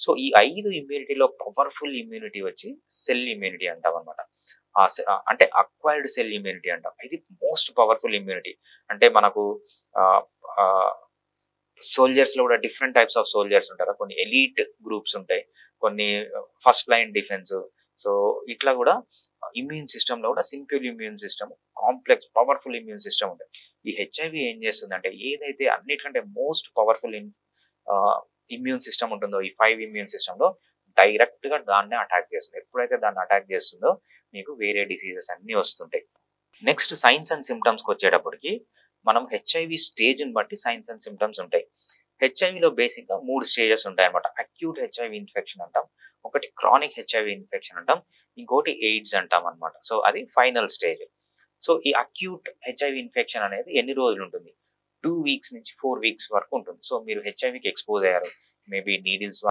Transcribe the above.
So ఈ 5 ఇమ్యూనిటీలో powerful immunity వచ్చి cell immunity అంటామనమాట. అంటే అక్వైర్డ్ సెల్ ఇమ్యూనిటీ అంటాం. ఇది మోస్ట్ పవర్ఫుల్ ఇమ్యూనిటీ. అంటే మనకు ఆహ్, ఆహ్, సోల్జర్స్‌లో కూడా డిఫరెంట్ టైప్స్ ఆఫ్ సోల్జర్స్ ఉంటారు. కొన్ని ఎలీట్ గ్రూప్స్ ఉంటాయి. కొన్ని ఫస్ట్ లైన్ డిఫెన్స్. సో ఇట్లా కూడా ఇమ్యూన్ సిస్టమ్‌లో కూడా simple immune system, complex powerful immune system ఉంటది. ఈ హెచ్ఐవి ఏం చేస్తుందంటే ఏదైతే అన్నిటికంటే మోస్ట్ పవర్ఫుల్ ఇమ్యూన్ సిస్టమ్ ఉంటుందో ఈ 5 ఇమ్యూన్ సిస్టమ్‌లో డైరెక్ట్‌గా దాన్నే అటాక్ చేస్తుంది. ఎప్పుడైతే దాన్ని అటాక్ చేస్తుందో మీకు వేరే డిసీజెస్ అన్నీ వస్తుంటాయి. నెక్స్ట్ సైన్స్ అండ్ సిమ్టమ్స్‌కి వచ్చేటప్పటికి మనం హెచ్ఐవి స్టేజ్‌ని బట్టి సైన్స్ అండ్ సిమ్టమ్స్ ఉంటాయి. హెచ్ఐవిలో బేసిక్‌గా 3 స్టేజెస్ ఉంటాయన్నమాట. అక్యూట్ హెచ్ఐవి ఇన్ఫెక్షన్ అంటాం. ఒకటి క్రానిక్ హెచ్ఐవి ఇన్ఫెక్షన్ అంటాం. ఇంకోటి ఎయిడ్స్ అంటాం అన్నమాట. సో అది ఫైనల్ స్టేజ్. సో ఈ అక్యూట్ హెచ్ఐవి ఇన్ఫెక్షన్ అనేది ఎన్ని రోజులు ఉంటుంది? 2 వీక్స్ నుంచి 4 వీక్స్ వరకు ఉంటుంది. సో మీరు హెచ్ఐవికి ఎక్స్‌పోజ్ అయ్యారు. Maybe needles